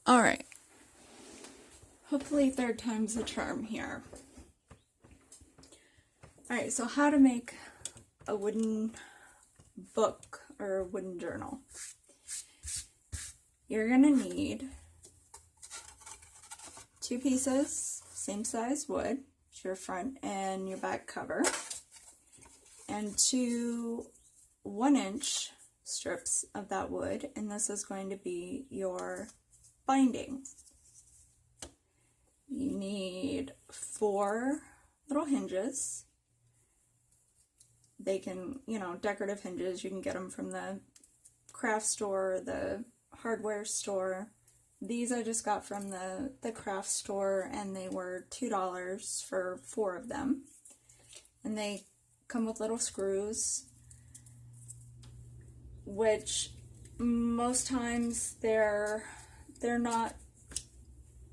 All right. Hopefully third time's the charm here. All right, so how to make a wooden book or a wooden journal. You're gonna need 2 pieces, same size wood, your front and your back cover, and 2 1-inch strips of that wood, and this is going to be your binding. You need 4 little hinges. They can, decorative hinges, you can get them from the craft store, the hardware store. These I just got from the craft store, and they were $2 for 4 of them. And they come with little screws, which most times they're not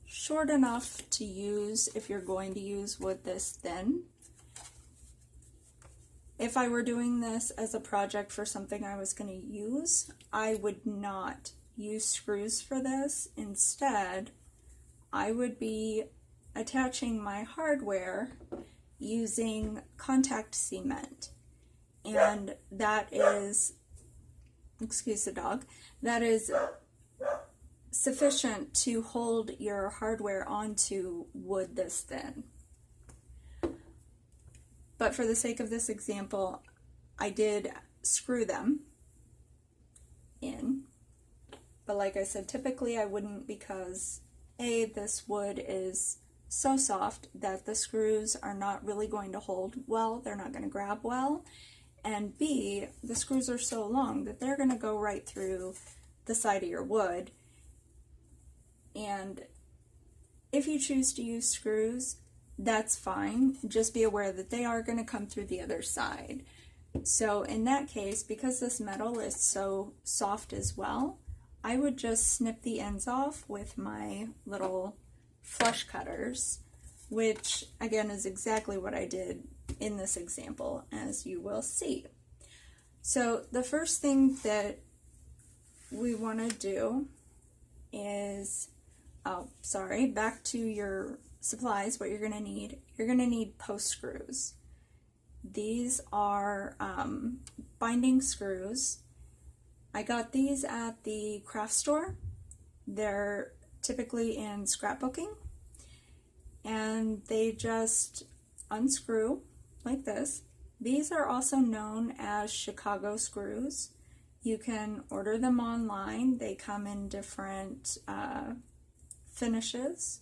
short enough to use if you're going to use wood this thin. If I were doing this as a project for something I was going to use, I would not use screws for this. Instead, I would be attaching my hardware using contact cement. And that is, excuse the dog, that is sufficient to hold your hardware onto wood this thin. But for the sake of this example, I did screw them in. But like I said, typically I wouldn't, because A, this wood is so soft that the screws are not really going to hold well, they're not going to grab well, and B, the screws are so long that they're going to go right through the side of your wood. And if you choose to use screws, that's fine. Just be aware that they are going to come through the other side. So in that case, because this metal is so soft as well, I would just snip the ends off with my little flush cutters, which again is exactly what I did in this example, as you will see. So the first thing that we want to do is, back to your supplies, what you're going to need. You're going to need post screws. These are binding screws. I got these at the craft store. They're typically in scrapbooking, and they just unscrew like this. These are also known as Chicago screws. You can order them online. They come in different finishes.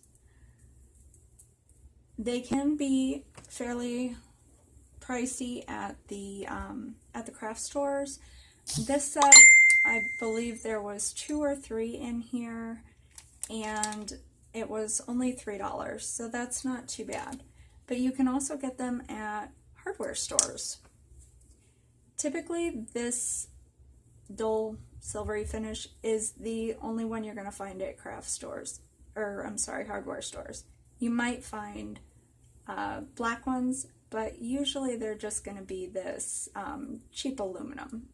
They can be fairly pricey at the craft stores. This set, I believe there was 2 or 3 in here, and it was only $3, so that's not too bad. But you can also get them at hardware stores. Typically, this dull silvery finish is the only one you're going to find at craft stores, hardware stores. You might find black ones, but usually they're just going to be this cheap aluminum,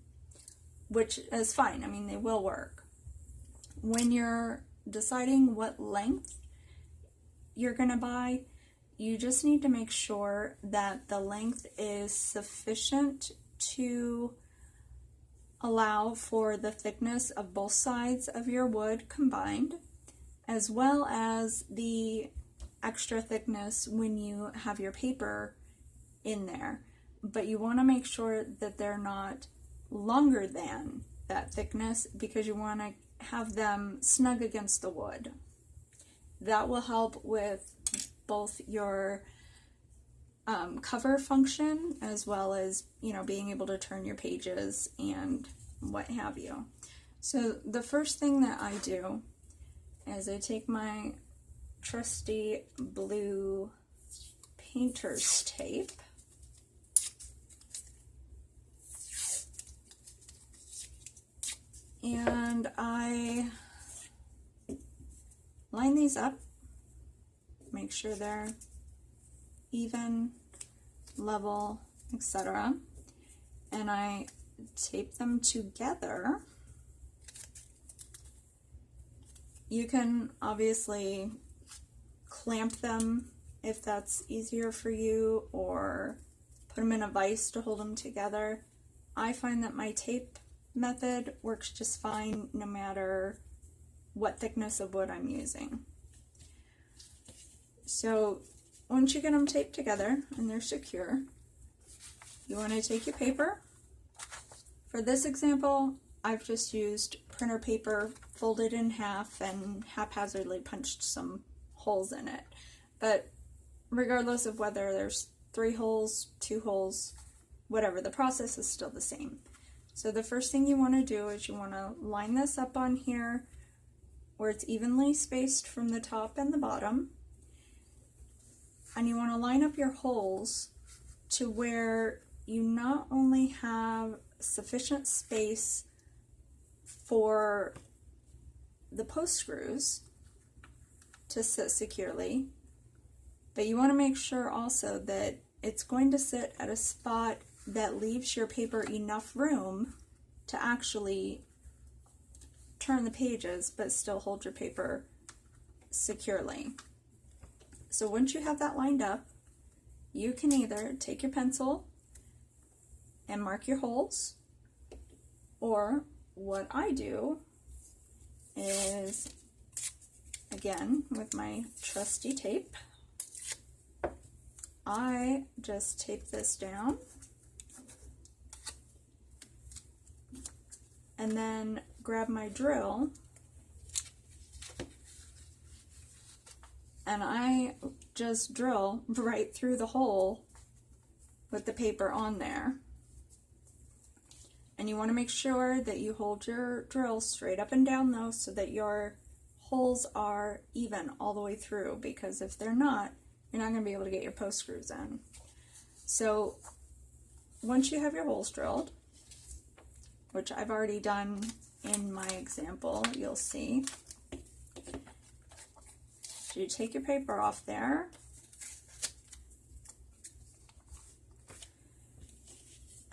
which is fine. I mean, they will work. When you're deciding what length you're going to buy, you just need to make sure that the length is sufficient to allow for the thickness of both sides of your wood combined, as well as the extra thickness when you have your paper in there. But you want to make sure that they're not longer than that thickness, because you want to have them snug against the wood. That will help with both your cover function, as well as being able to turn your pages and what have you. So the first thing that I do is I take my trusty blue painter's tape, and I line these up, make sure they're even, level, etc. And I tape them together You can obviously clamp them if that's easier for you, or put them in a vise to hold them together. I find that my tape method works just fine no matter what thickness of wood I'm using. So once you get them taped together and they're secure, you want to take your paper. For this example, I've just used printer paper, folded in half, and haphazardly punched some holes in it. But regardless of whether there's 3 holes, 2 holes, whatever, the process is still the same. So the first thing you want to do is you want to line this up on here where it's evenly spaced from the top and the bottom. And you want to line up your holes to where you not only have sufficient space for the post screws to sit securely, but you want to make sure also that it's going to sit at a spot that leaves your paper enough room to actually turn the pages but still hold your paper securely. So once you have that lined up, you can either take your pencil and mark your holes, or what I do is, again, with my trusty tape, I just tape this down and then grab my drill and I just drill right through the hole with the paper on there. And you want to make sure that you hold your drill straight up and down though, so that your holes are even all the way through, because if they're not, you're not going to be able to get your post screws in. So once you have your holes drilled, which I've already done in my example, you'll see, so you take your paper off there,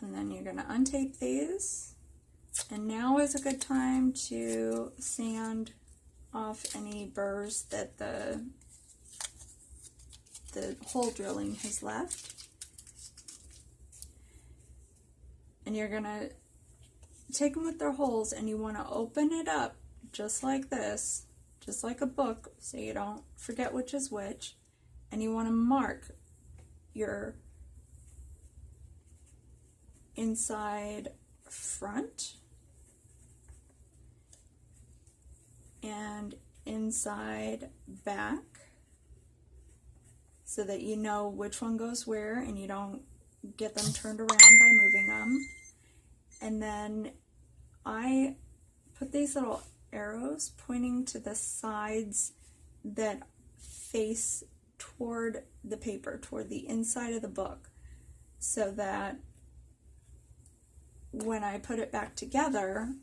and then you're going to untape these, and now is a good time to sand off any burrs that the hole drilling has left. And you're going to take them with their holes, and you want to open it up just like this, just like a book, so you don't forget which is which, and you want to mark your inside front and inside back, so that you know which one goes where and you don't get them turned around by moving them. And then I put these little arrows pointing to the sides that face toward the paper, toward the inside of the book, so that when I put it back together,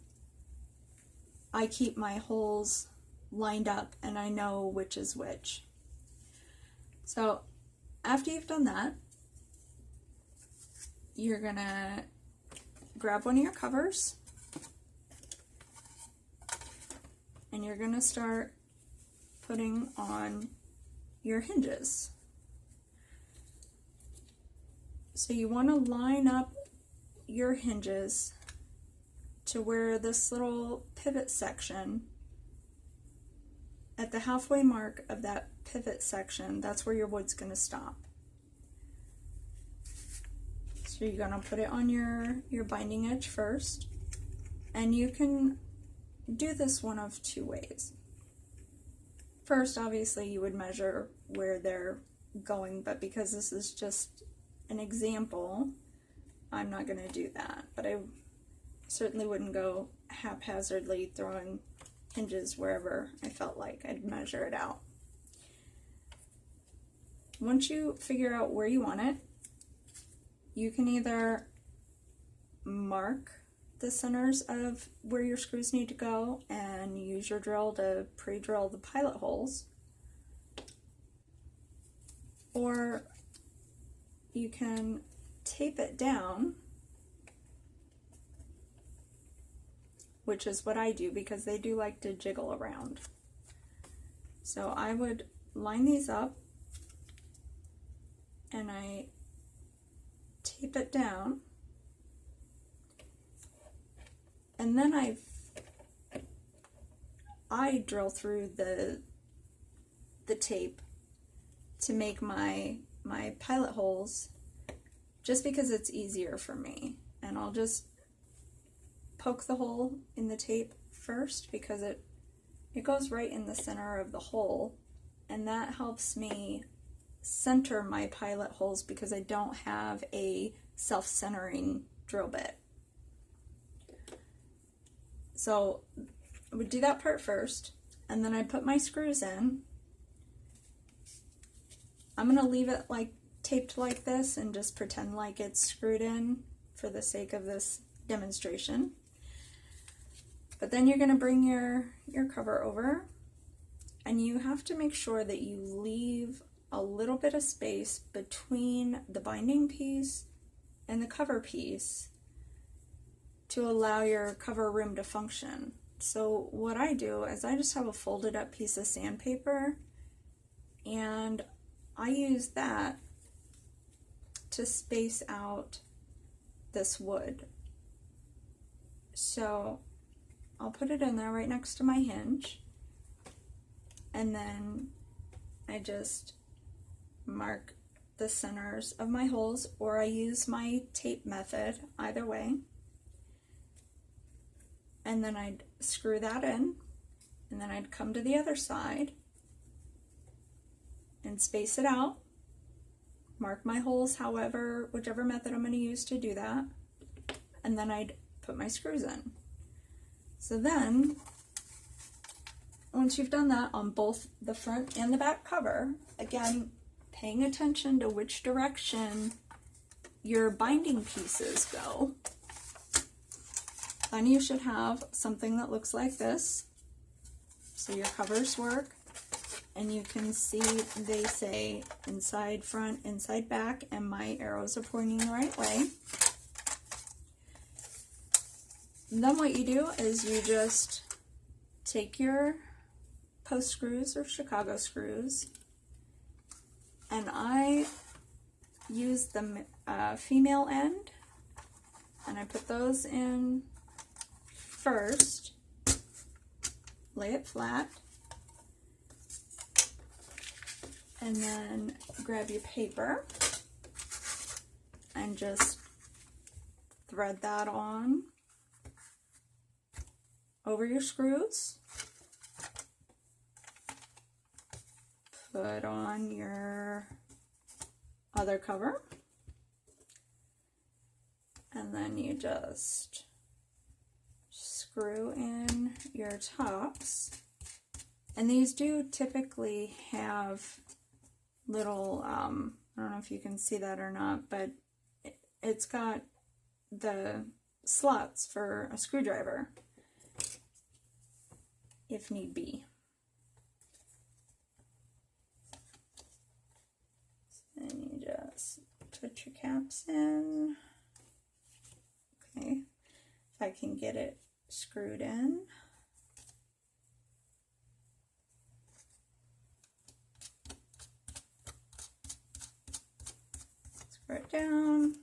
I keep my holes lined up and I know which is which. So after you've done that, you're gonna grab one of your covers and you're gonna start putting on your hinges. So you want to line up your hinges to where this little pivot section, at the halfway mark of that pivot section, that's where your wood's going to stop. So you're going to put it on your binding edge first, and you can do this one of 2 ways. First, obviously, you would measure where they're going, but because this is just an example, I'm not going to do that. But I certainly wouldn't go haphazardly throwing hinges wherever I felt like. I'd measure it out. Once you figure out where you want it, you can either mark the centers of where your screws need to go and use your drill to pre-drill the pilot holes, or you can tape it down, which is what I do because they do like to jiggle around. So I would line these up and I tape it down, and then I drill through the tape to make my pilot holes, just because it's easier for me. And I'll just poke the hole in the tape first because it goes right in the center of the hole, and that helps me center my pilot holes because I don't have a self-centering drill bit. So I would do that part first, and then I'd put my screws in. I'm going to leave it like taped like this and just pretend like it's screwed in for the sake of this demonstration. But then you're going to bring your cover over, and you have to make sure that you leave a little bit of space between the binding piece and the cover piece to allow your cover room to function. So what I do is I just have a folded up piece of sandpaper, and I use that to space out this wood. So I'll put it in there right next to my hinge, and then I just mark the centers of my holes, or I use my tape method, either way. And then I'd screw that in, and then I'd come to the other side and space it out, mark my holes whichever method I'm going to use to do that, and then I'd put my screws in. So then, once you've done that on both the front and the back cover, again, paying attention to which direction your binding pieces go, then you should have something that looks like this. So your covers work, and you can see they say inside front, inside back, and my arrows are pointing the right way. And then what you do is you just take your post screws or Chicago screws, and I use the female end, and I put those in first, lay it flat, and then grab your paper and just thread that on over your screws. Put on your other cover, and then you just screw in your tops. And these do typically have little, I don't know if you can see that or not, but it's got the slots for a screwdriver if need be. So then you just put your caps in. Okay, if I can get it screwed in. Screw it down,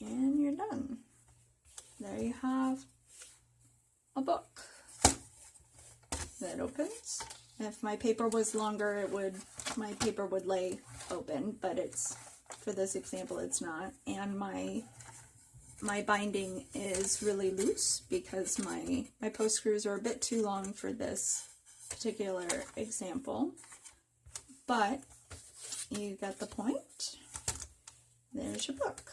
and you're done. There you have a book that opens. If my paper was longer, my paper would lay open, but for this example, it's not. And my binding is really loose because my post screws are a bit too long for this particular example, but you got the point. There's your book.